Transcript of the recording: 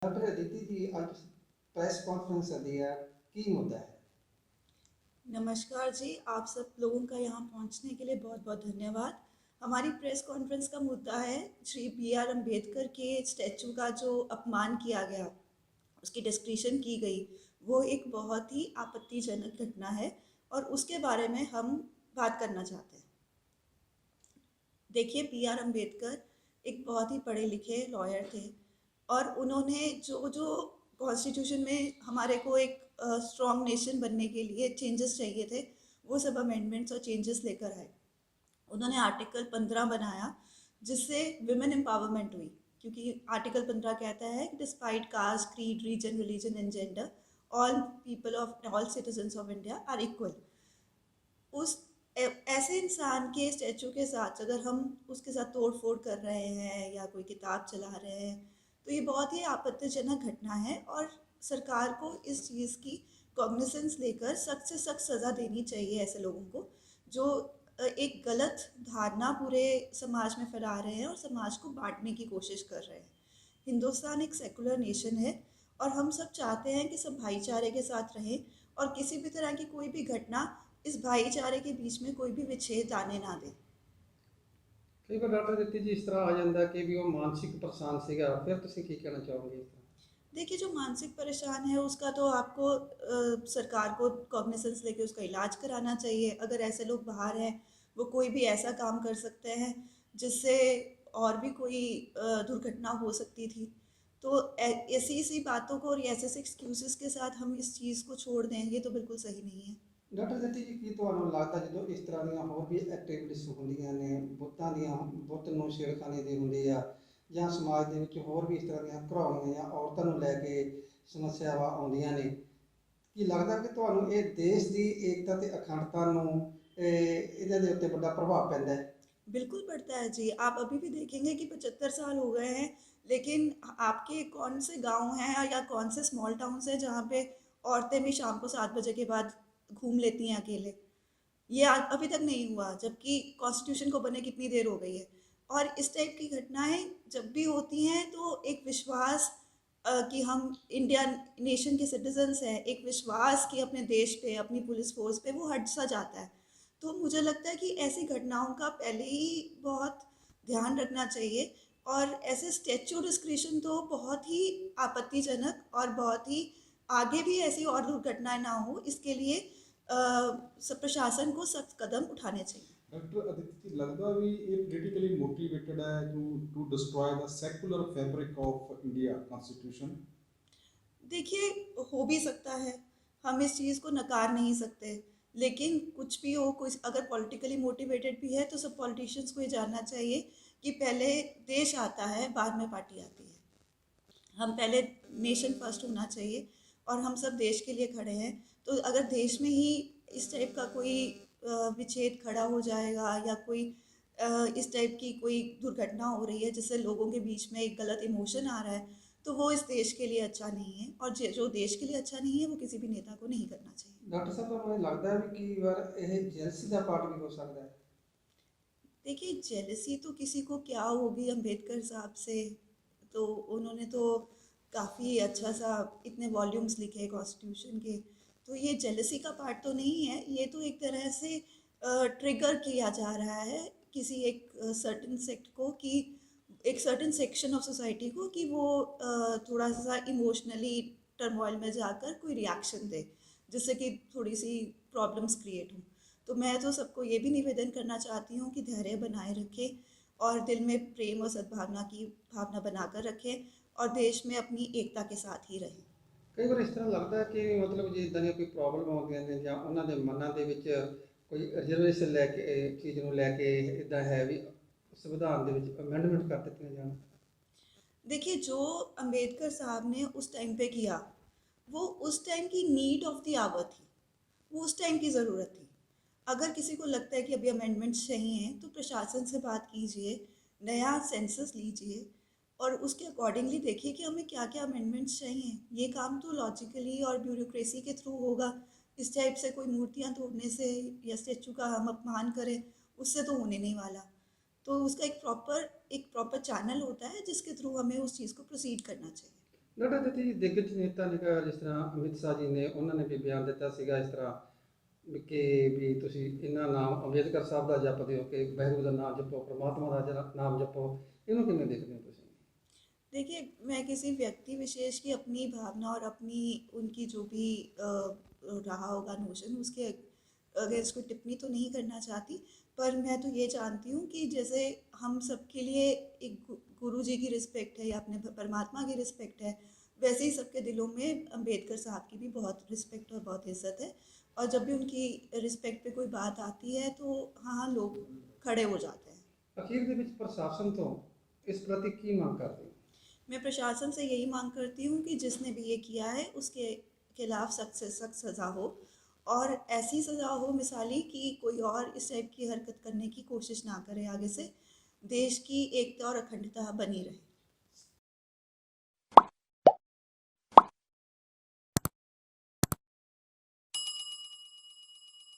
Doctor Aditi जी आज press conference दी है, की मुद्दा है? नमस्कार जी, आप सब लोगों का यहाँ पहुँचने के लिए बहुत बहुत धन्यवाद। हमारी प्रेस कॉन्फ्रेंस का मुद्दा है श्री बी आर अम्बेडकर के स्टैचू का जो अपमान किया गया, उसकी डिस्क्रिप्शन की गई, वो एक बहुत ही आपत्तिजनक घटना है और उसके बारे में हम बात करना चाहते हैं। देखिए, बी आर अम्बेडकर एक बहुत ही पढ़े लिखे लॉयर थे और उन्होंने जो जो कॉन्स्टिट्यूशन में हमारे को एक स्ट्रॉन्ग नेशन बनने के लिए चेंजेस चाहिए थे, वो सब अमेंडमेंट्स और चेंजेस लेकर आए। उन्होंने आर्टिकल 15 बनाया, जिससे विमेन एम्पावरमेंट हुई, क्योंकि आर्टिकल 15 कहता है कि despite caste, creed, region, religion and gender, all people of all citizens of India are equal. उस ऐसे इंसान के स्टैचू के साथ अगर हम उसके साथ तोड़ फोड़ कर रहे हैं या कोई किताब चला रहे हैं, तो ये बहुत ही आपत्तिजनक घटना है और सरकार को इस चीज़ की कॉग्निसेंस लेकर सख्त से सख्त सज़ा देनी चाहिए ऐसे लोगों को जो एक गलत धारणा पूरे समाज में फैला रहे हैं और समाज को बांटने की कोशिश कर रहे हैं। हिंदुस्तान एक सेकुलर नेशन है और हम सब चाहते हैं कि सब भाईचारे के साथ रहें और किसी भी तरह की कोई भी घटना इस भाईचारे के बीच में कोई भी विच्छेद आने ना दे। कई बार डॉक्टर अदिति जी इस तरह आ जाता कि भी वो मानसिक परेशान सीगा, फिर तुम की कहना चाहोगे इस तरह? देखिए, जो मानसिक परेशान है उसका तो आपको सरकार को कॉग्निसेंस लेके उसका इलाज कराना चाहिए। अगर ऐसे लोग बाहर हैं, वो कोई भी ऐसा काम कर सकते हैं जिससे और भी कोई दुर्घटना हो सकती थी। तो ऐसी ऐसी बातों को और ऐसे ऐसे एक्सक्यूजेस के साथ हम इस चीज़ को छोड़ दें, ये तो बिल्कुल सही नहीं है। डॉक्टर अदिति जी की ਤੁਹਾਨੂੰ ਲੱਗਦਾ ਜਦੋਂ ਇਸ ਤਰ੍ਹਾਂ ਦੀਆਂ ਹੋਰ ਵੀ ਐਕਟੀਵਿਟੀਜ਼ ਹੁੰਦੀਆਂ ਨੇ, ਬੁੱਤਾਂ ਦੀਆਂ ਬੁੱਤ ਨੂੰ ਛੇੜਖਾਨੀ ਦੀ ਹੁੰਦੀ ਆ ਜਾਂ ਸਮਾਜ ਦੇ ਵਿੱਚ ਹੋਰ ਵੀ ਇਸ ਤਰ੍ਹਾਂ ਦੀਆਂ ਘਰਾਣੀਆਂ ਜਾਂ ਔਰਤਾਂ ਨੂੰ ਲੈ ਕੇ ਸਮੱਸਿਆਵਾਂ ਆਉਂਦੀਆਂ ਨੇ, ਕੀ ਲੱਗਦਾ ਕਿ ਤੁਹਾਨੂੰ ਇਹ ਦੇਸ਼ ਦੀ ਏਕਤਾ ਤੇ ਅਖੰਡਤਾ ਨੂੰ ਇਹਨਾਂ ਦੇ ਉੱਤੇ ਵੱਡਾ ਪ੍ਰਭਾਵ ਪੈਂਦਾ ਹੈ? बिल्कुल पड़ता है जी। आप अभी भी देखेंगे कि 75 साल हो गए हैं, लेकिन आपके कौन से गाँव हैं या कौन से स्मॉल टाउन्स हैं जहाँ पे औरतें भी शाम को 7 बजे के बाद घूम लेती हैं अकेले। ये अभी तक नहीं हुआ, जबकि कॉन्स्टिट्यूशन को बने कितनी देर हो गई है। और इस टाइप की घटनाएं जब भी होती हैं तो एक विश्वास कि हम इंडिया नेशन के सिटीजन्स हैं, एक विश्वास कि अपने देश पे, अपनी पुलिस फोर्स पे, वो हट सा जाता है। तो मुझे लगता है कि ऐसी घटनाओं का पहले ही बहुत ध्यान रखना चाहिए और ऐसे स्टैच्यू डिस्क्रिप्शन तो बहुत ही आपत्तिजनक और बहुत ही आगे भी ऐसी और दुर्घटनाएं ना हो, इसके लिए प्रशासन को सख्त कदम उठाने चाहिए। डॉक्टर अदिति जी लगता भी ये politically motivated है to destroy the secular fabric of India constitution? देखिए, हो भी सकता है, हम इस चीज़ को नकार नहीं सकते, लेकिन कुछ भी हो, कुछ अगर पॉलिटिकली मोटिवेटेड भी है तो सब पॉलिटिशियंस को ये जानना चाहिए कि पहले देश आता है, बाद में पार्टी आती है। हम पहले नेशन फर्स्ट होना चाहिए और हम सब देश के लिए खड़े हैं। तो अगर देश में ही इस टाइप का कोई विच्छेद खड़ा हो जाएगा या कोई इस टाइप की कोई दुर्घटना हो रही है जिससे लोगों के बीच में एक गलत इमोशन आ रहा है, तो वो इस देश के लिए अच्छा नहीं है और जो देश के लिए अच्छा नहीं है वो किसी भी नेता को नहीं करना चाहिए। डॉक्टर साहब ਤੁਹਾਨੂੰ ਲੱਗਦਾ ਵੀ ਕਈ ਵਾਰ ਇਹ ਜੈਲਸੀ ਦਾ ਪਾर्ट भी हो सकता है? देखिए, जेलसी तो किसी को क्या होगी अम्बेडकर साहब से, तो उन्होंने तो काफ़ी अच्छा सा इतने वॉल्यूम्स लिखे कॉन्स्टिट्यूशन के, तो ये जेलसी का पार्ट तो नहीं है। ये तो एक तरह से ट्रिगर किया जा रहा है किसी एक सर्टन सेक्ट को, कि एक सर्टन सेक्शन ऑफ सोसाइटी को, कि वो थोड़ा सा इमोशनली टर्मोइल में जाकर कोई रिएक्शन दे, जिससे कि थोड़ी सी प्रॉब्लम्स क्रिएट हों। तो मैं तो सबको ये भी निवेदन करना चाहती हूँ कि धैर्य बनाए रखें और दिल में प्रेम और सद्भावना की भावना बनाकर रखें और देश में अपनी एकता के साथ ही रहें। ਕਈ ਵਾਰ ਇਸ ਤਰ੍ਹਾਂ ਲੱਗਦਾ ਕਿ ਮਤਲਬ ਜੇ ਇੱਦਾਂ ਦੀਆਂ ਕੋਈ ਪ੍ਰੋਬਲਮ ਆਉਂਦੀਆਂ ਨੇ ਜਾਂ ਉਹਨਾਂ ਦੇ ਮਨਾਂ ਦੇ ਵਿੱਚ ਕੋਈ ਰਿਜ਼ਰਵੇਸ਼ਨ ਲੈ ਕੇ ਚੀਜ਼ ਨੂੰ ਲੈ ਕੇ ਇੱਦਾਂ ਹੈ ਵੀ ਸੰਵਿਧਾਨ ਦੇ ਵਿੱਚ ਅਮੈਂਡਮੈਂਟ कर ਦਿੱਤੀਆਂ ਜਾਣ। देखिए, जो अंबेडकर साहब ने उस टाइम पे किया, वो उस टाइम की नीड ऑफ द आवर थी, वो उस टाइम की ज़रूरत थी। अगर किसी को लगता है कि अभी अमेंडमेंट्स चाहिए तो प्रशासन से बात कीजिए, नया सेंसस लीजिए और उसके अकॉर्डिंगली देखिए कि हमें क्या क्या अमेंडमेंट्स चाहिए। ये काम तो लॉजिकली और ब्यूरोक्रेसी के थ्रू होगा। इस टाइप से कोई मूर्तियाँ तोड़ने से या स्टेचू का हम अपमान करें, उससे तो होने नहीं वाला। तो उसका एक प्रॉपर चैनल होता है जिसके थ्रू हमें उस चीज़ को प्रोसीड करना चाहिए। ਡਾਕਟਰ ਜੀ ਦਿੱਗਜ ਨੇਤਾ ਨੇ ਕਿਹਾ, ਜਿਸ ਤਰ੍ਹਾਂ ਅਮਿਤ ਸ਼ਾਹ ਜੀ ਨੇ ਉਹਨਾਂ ਨੇ ਵੀ ਬਿਆਨ ਦਿੱਤਾ ਸੀਗਾ ਇਸ ਤਰ੍ਹਾਂ ਵੀ ਤੁਸੀਂ ਇਹਨਾਂ ਨਾਮ ਅੰਬੇਦਕਰ ਸਾਹਿਬ ਦਾ ਜਪਦੇ ਹੋ ਕਿ ਵਾਹਿਗੁਰੂ ਦਾ ਨਾਮ ਜਪੋ, ਪ੍ਰਮਾਤਮਾ ਦਾ ਨਾਮ जपो, ਇਹਨੂੰ ਕਿਵੇਂ देखते हो ਤੁਸੀਂ? देखिए, मैं किसी व्यक्ति विशेष की अपनी भावना और अपनी उनकी जो भी रहा होगा नोशन उसके अगेंस्ट कोई टिप्पणी तो नहीं करना चाहती, पर मैं तो ये जानती हूँ कि जैसे हम सबके लिए एक गुरु जी की रिस्पेक्ट है या अपने परमात्मा की रिस्पेक्ट है, वैसे ही सबके दिलों में अम्बेडकर साहब की भी बहुत रिस्पेक्ट और बहुत इज्जत है। और जब भी उनकी रिस्पेक्ट पे कोई बात आती है तो हाँ लोग खड़े हो जाते हैं। ਅਖੀਰ ਦੇ ਵਿੱਚ ਪ੍ਰਸ਼ਾਸਨ ਤੋਂ ਇਸ ਪ੍ਰਤੀ ਕੀ ਮੰਗ ਕਰਦੇ ਹੋ? मैं प्रशासन से यही मांग करती हूँ कि जिसने भी ये किया है उसके खिलाफ सख्त से सख्त सज़ा हो, और ऐसी सज़ा हो मिसाली कि कोई और इस टाइप की हरकत करने की कोशिश ना करे आगे से। देश की एकता और अखंडता बनी रहे।